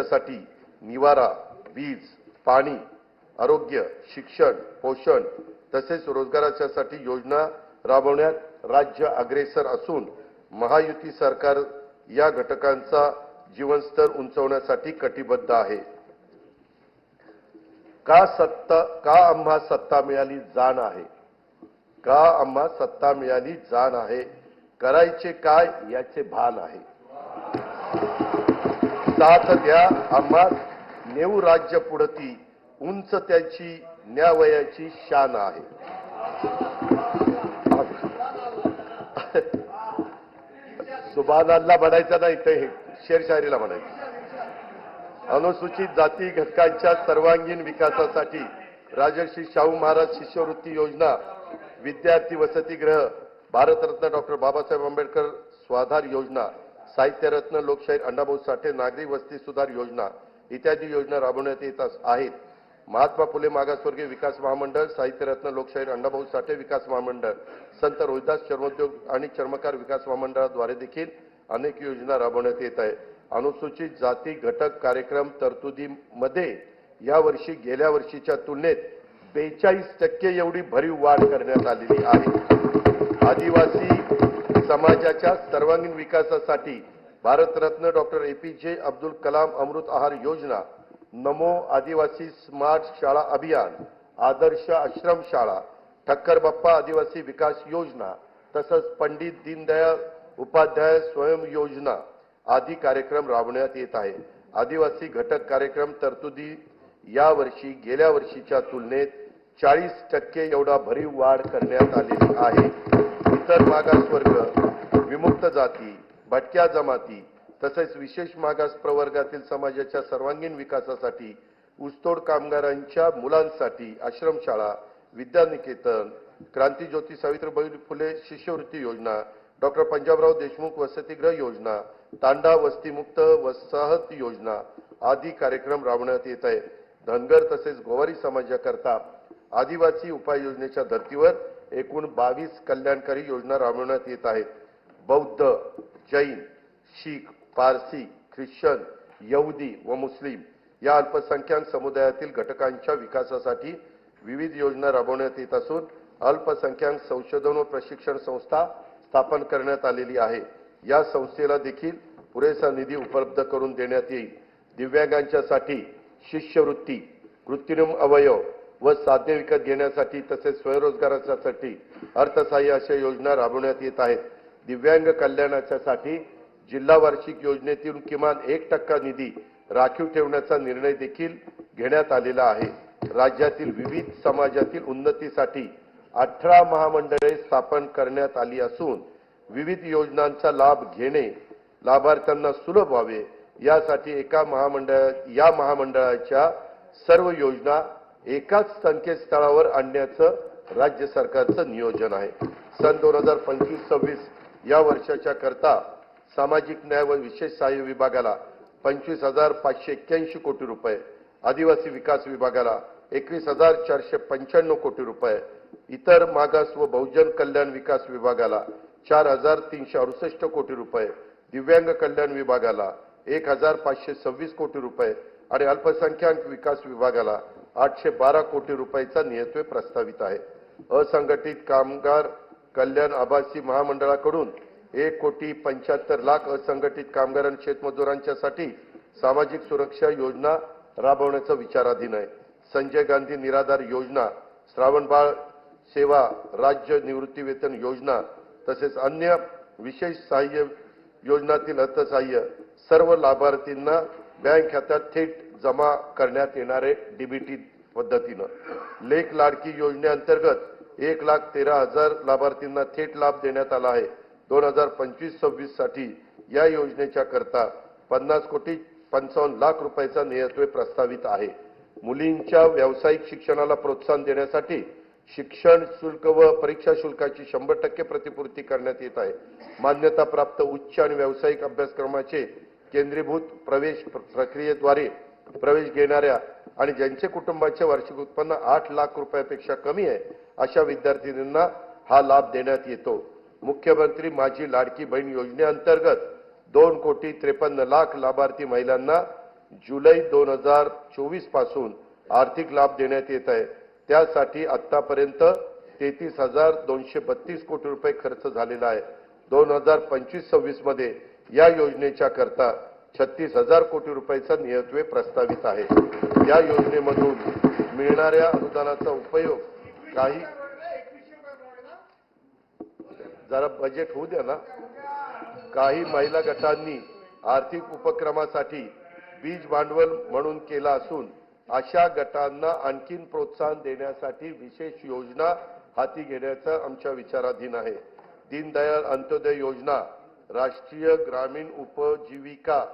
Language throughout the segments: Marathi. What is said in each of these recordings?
यांच्यासाठी निवारा, वीज, पाणी, आरोग्य, शिक्षण, पोषण तसेच रोजगारासाठी योजना राबवण्यात राज्य अग्रेसर असून महायुती सरकार या घटकांचा जीवनस्तर उंचावण्यासाठी कटिबद्ध आहे। का आम्हा सत्ता मिळाली जाण आहे, का आम्हा सत्ता मिळाली जाण आहे, करायचे काय याचे भान आहे। साथ द्या आम्हा नेऊ राज्य पुढती, उंच त्याची न्यावयाची शान आहे। सुभान अल्लाह म्हणायचं नाही, ते शेरशायरीला म्हणायचं। अनुसूचित जाती घटकांच्या सर्वांगीण विकासासाठी राजर्षी शाहू महाराज शिष्यवृत्ती योजना, विद्यार्थी वसतिगृह, भारतरत्न डॉक्टर बाबासाहेब आंबेडकर स्वाधार योजना, साहित्यरत्न लोकशाहीर अण्णाभाऊ साठे नागरी वस्ती सुधार योजना इत्यादी योजना राबवण्यात येत आहेत। महात्मा फुले मागासवर्गीय विकास महामंडळ, साहित्यरत्न लोकशाहीर अण्णाभाऊ साठे विकास महामंडळ, संत रोहिदास चर्मोद्योग आणि चर्मकार विकास महामंडळाद्वारे देखील अनेक योजना राबवण्यात येत आहेत। अनुसूचित जाती घटक कार्यक्रम तरतुदीमध्ये यावर्षी गेल्या वर्षीच्या तुलनेत 42% एवढी भरीव वाढ करण्यात आलेली आहे। आदिवासी समाजाच्या सर्वांगीण विकासासाठी भारतरत्न डॉक्टर APJ अब्दुल कलाम अमृत आहार योजना, नमो आदिवासी स्मार्ट शाळा अभियान, आदर्श आश्रम शाळा, ठक्कर बाप्पा आदिवासी विकास योजना तसंच पंडित दीनदयाळ उपाध्याय स्वयं योजना आदी कार्यक्रम राबवण्यात येत आहे। आदिवासी घटक कार्यक्रम तरतुदी यावर्षी गेल्या वर्षीच्या तुलनेत 40% एवढा भरीव वाढ करण्यात आलेली आहे। इतर मागासवर्ग, विमुक्त जाती, भटक्या जमाती तसेच विशेष मागास प्रवर्गातील समाजाच्या सर्वांगीण विकासासाठी ऊसतोड कामगारांच्या मुलांसाठी आश्रमशाळा, विद्यानिकेतन, क्रांतिज्योती सावित्रीबाई फुले शिष्यवृत्ती योजना, डॉक्टर पंजाबराव देशमुख वसतिगृह योजना, तांडा वस्तीमुक्त वसाहत योजना आदी कार्यक्रम राबवण्यात येत आहे। धनगर तसेच गोवारी समाजाकरता आदिवासी उपाययोजनेच्या धर्तीवर एकूण 22 कल्याणकारी योजना राबवण्यात येत आहेत। बौद्ध, जैन, शीख, पारसी, ख्रिश्चन, यहुदी व मुस्लिम या अल्पसंख्याक समुदायातील घटकांच्या विकासासाठी विविध योजना राबवण्यात येत असून अल्पसंख्याक संशोधन व प्रशिक्षण संस्था स्थापन करण्यात आलेली आहे। या संस्थेला देखील पुरेसा निधी उपलब्ध करून देण्यात येईल। दिव्यांगांच्यासाठी शिष्यवृत्ती, कृत्रिम अवयव व साधने विकत घेण्यासाठी तसेच स्वयंरोजगारासाठी अर्थसहाय्य अशा योजना राबवण्यात येत आहेत। दिव्यांग कल्याणासाठी जिल्हा वार्षिक योजनेतून किमान 1% निधी राखीव ठेवण्याचा निर्णय देखील घेण्यात आलेला आहे। राज्यातील विविध समाजातील उन्नतीसाठी 18 महामंडळे स्थापन करण्यात आली असून विविध योजनांचा लाभ घेणे लाभार्थ्यांना सुलभ व्हावे यासाठी या महामंडळाच्या सर्व योजना एकाच संकेतस्थळावर आणण्याचं राज्य सरकारचं नियोजन आहे। सन 2025-26 या वर्षाच्या करता सामाजिक न्याय व विशेष सहाय्य विभागाला 25,581 कोटी रुपये, आदिवासी विकास विभागाला 21,495 कोटी रुपये, इतर मागास व बहुजन कल्याण विकास विभागाला 4,368 कोटी रुपये, दिव्यांग कल्याण विभागाला 1,526 कोटी रुपये आणि अल्पसंख्याक विकास विभागाला 812 कोटी रुपयाचा नियतव्यय प्रस्तावित आहे। असंघटित कामगार कल्याण आभासी महामंडळाकडून 1,75,00,000 असंघटित कामगार आणि शेतमजुरांच्यासाठी सामाजिक सुरक्षा योजना राबवण्याचा विचाराधीन आहे। संजय गांधी निराधार योजना, श्रावणबाळ सेवा राज्य निवृत्ती वेतन योजना तसेच अन्य विशेष सहाय्य योजनातील अर्थसहाय्य सर्व लाभार्थींना बँक खात्यात थेट जमा करण्यात येणारे डीबीटी पद्धतीने लेख लाडकी योजनेअंतर्गत 1,13,000 लाभार्थींना थेट लाभ देण्यात आला आहे। 2025-26 साठी या योजनेच्या करता 50,55,00,000 रुपयाचा नियतव्यय प्रस्तावित आहे। मुलींच्या व्यावसायिक शिक्षणाला प्रोत्साहन देण्यासाठी शिक्षण शुल्क व परीक्षा शुल्काची 100% प्रतिपूर्ती करण्यात येत आहे। मान्यता प्राप्त उच्च आणि व्यावसायिक अभ्यासक्रमाचे केंद्रीभूत प्रवेश प्रक्रियेद्वारे प्रवेश घेणाऱ्या आणि ज्यांचे कुटुंबाचे वार्षिक उत्पन्न 8 लाख रुपयापेक्षा कमी आहे अशा विद्यार्थ्यांना हा लाभ देण्यात येतो। मुख्यमंत्री माझी लाडकी बहीण योजनेअंतर्गत 2,53,00,000 लाभार्थी महिलांना जुलै 2024 पासून आर्थिक लाभ देण्यात येत आहे। त्यासाठी आतापर्यंत 33,232 कोटी रुपये खर्च झालेला आहे। 2025-26 मध्ये या योजनेच्या करता 36,000 कोटी रुपयाचा नियतव्यय प्रस्तावित आहे। या योजनेमधून मिळणाऱ्या अनुदानाचा उपयोग काही जरा बजेट होऊ द्या ना। काही महिला गटांनी आर्थिक उपक्रमासाठी बीज भांडवल म्हणून केला असून अशा गटांना आणखीन प्रोत्साहन देण्यासाठी विशेष योजना हाती घेण्याचा आमच्या विचाराधीन आहे। दीनदयाळ अंत्योदय योजना राष्ट्रीय ग्रामीण उपजीविका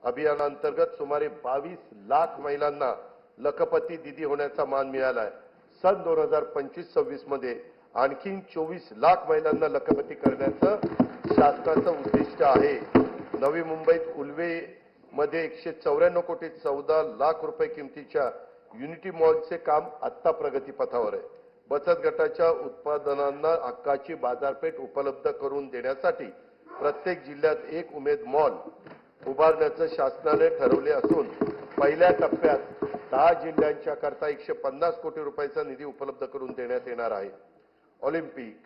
अभियानांतर्गत सुमारे 22 लाख महिलांना लखपती दीदी होण्याचा मान मिळाला आहे। सन 2025-26 मध्ये आणखी 24 लाख महिलांना लखपती करण्याचं शासनाचं उद्दिष्ट आहे। नवी मुंबईत उल्वे मध्ये 194 कोटी 14 लाख रुपये किमतीच्या युनिटी मॉलचे काम आता प्रगतीपथावर आहे। बचत गटाच्या उत्पादनांना हक्काची बाजारपेठ उपलब्ध करून देण्यासाठी प्रत्येक जिल्ह्यात एक उमेद मॉल उभारण्याचं शासनाने ठरवले असून पहिल्या टप्प्यात 10 जिल्ह्यांच्या करता 150 कोटी रुपयाचा निधी उपलब्ध करून देण्यात येणार आहे। ऑलिम्पिक,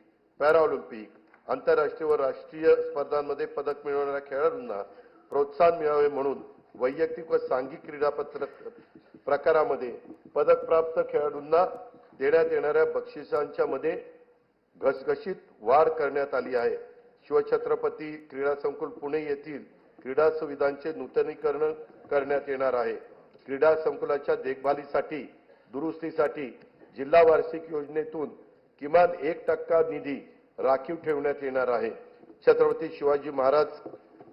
पॅराऑलिम्पिक, आंतरराष्ट्रीय व राष्ट्रीय स्पर्धांमध्ये पदक मिळवणाऱ्या खेळाडूंना प्रोत्साहन मिळावे म्हणून वैयक्तिक व सांघिक क्रीडा प्रकारामध्ये पदक प्राप्त खेळाडूंना देण्यात येणाऱ्या बक्षिसांच्या मध्ये घसघशीत वाढ करण्यात आली आहे। शिवछत्रपती क्रीडा संकुल पुणे येथील क्रीडा सुविधांचे नूतनीकरण करण्यात येणार आहे। क्रीडा संकुलाच्या देखभालीसाठी दुरुस्तीसाठी जिल्हा वार्षिक योजनेतून किमान 1% निधी राखीव ठेवण्यात येणार आहे। छत्रपती शिवाजी महाराज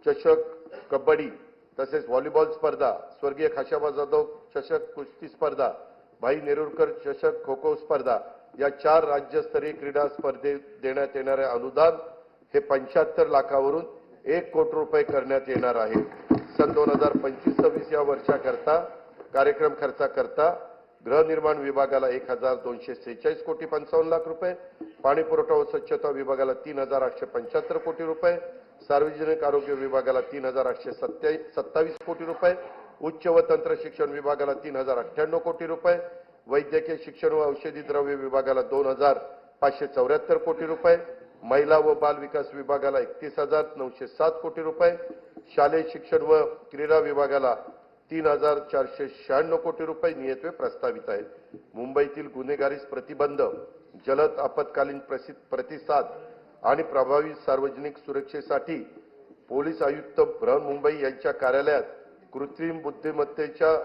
चषक कबड्डी तसेच व्हॉलीबॉल स्पर्धा, स्वर्गीय खाशाबा जाधव चषक कुस्ती स्पर्धा, भाई नेरुरकर चषक खो खो स्पर्धा या 4 राज्यस्तरीय क्रीडा स्पर्धेत देण्यात येणारे अनुदान हे 75 लाखावरून 1 कोटी रुपये करण्यात येणार आहे। सन 2025-26 या वर्षाकरता कार्यक्रम खर्चाकरता गृहनिर्माण विभागाला 1,246 कोटी 55 लाख रुपये, पाणी पुरवठा व स्वच्छता विभागाला 3,875 कोटी रुपये, सार्वजनिक आरोग्य विभागाला 3,827 कोटी रुपये, उच्च व तंत्र शिक्षण विभागाला 3,098 कोटी रुपये, वैद्यकीय शिक्षण व औषधी द्रव्य विभागाला 2,574 कोटी रुपये, महिला व बाल विकास विभागाला 31,907 कोटी रुपये, शालेय शिक्षण व क्रीडा विभागाला 3,496 कोटी रुपये नियतव्यय प्रस्तावित आहे। मुंबईतील गुन्हेगारीस प्रतिबंध, जलद आपत्कालीन प्रतिसाद आणि प्रभावी सार्वजनिक सुरक्षेसाठी पोलीस आयुक्त बृहन्मुंबई यांच्या कार्यालयात कृत्रिम बुद्धिमत्तेवर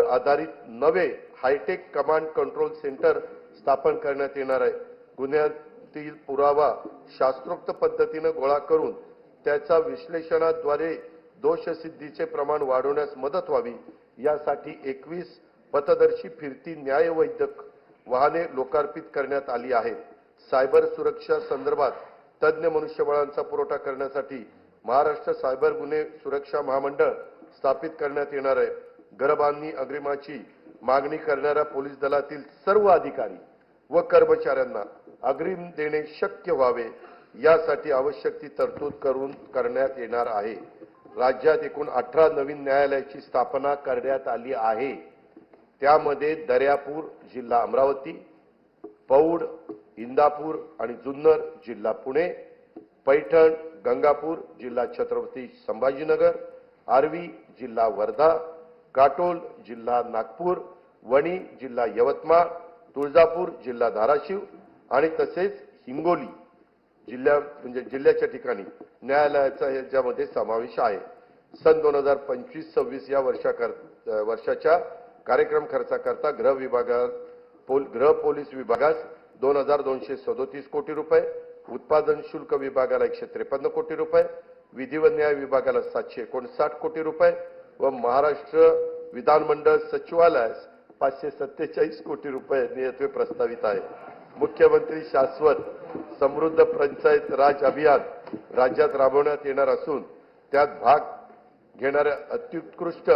आधारित नवे हायटेक कमांड कंट्रोल सेंटर स्थापन करण्यात येणार आहे। गुन्ह्यातील पुरावा शास्त्रोक्त पद्धतीने गोळा करून त्याचा विश्लेषणाद्वारे दोषसिद्धीचे प्रमाण वाढवण्यास मदत व्हावी यासाठी 21 पथदर्शी फिरती न्यायवैद्यक वाहने लोकार्पित करण्यात आली आहेत। सायबर सुरक्षा संदर्भात तज्ञ मनुष्यबळांचा पुरवठा करण्यासाठी महाराष्ट्र सायबर गुन्हे सुरक्षा महामंडळ स्थापित करण्यात येणार आहे। घरबांधणी अग्रिमाची मागणी करणाऱ्या पोलीस दलातील सर्व अधिकारी व कर्मचाऱ्यांना अग्रिम देणे शक्य व्हावे यासाठी आवश्यक ती तरतूद करण्यात येणार आहे। राज्यात एकूण 18 नवीन न्यायालयाची स्थापना करण्यात आली आहे। त्यामध्ये दर्यापूर जिल्हा अमरावती, पौड, इंदापूर आणि जुन्नर जिल्हा पुणे, पैठण, गंगापूर जिल्हा छत्रपती संभाजीनगर, आर्वी जिल्हा वर्धा, काटोल जिल्हा नागपूर, वणी जिल्हा यवतमाळ, तुळजापूर जिल्हा धाराशिव आणि तसेच हिंगोली जिल्ह्याच्या ठिकाणी न्यायालयाचा याच्यामध्ये समावेश आहे। सन 2025-26 या वर्षाच्या कार्यक्रम खर्चाकरता गृह पोलीस विभागास 2,237 कोटी रुपये, उत्पादन शुल्क विभागाला 153 कोटी रुपये, विधी व न्याय विभागाला 759 कोटी रुपये व महाराष्ट्र विधानमंडळ सचिवालयास 547 कोटी रुपये नियतव्यय प्रस्तावित आहे। मुख्यमंत्री शाश्वत समृद्ध पंचायत राज अभियान राज्यात राबवण्यात येणार असून त्यात भाग घेणाऱ्या अत्युत्कृष्ट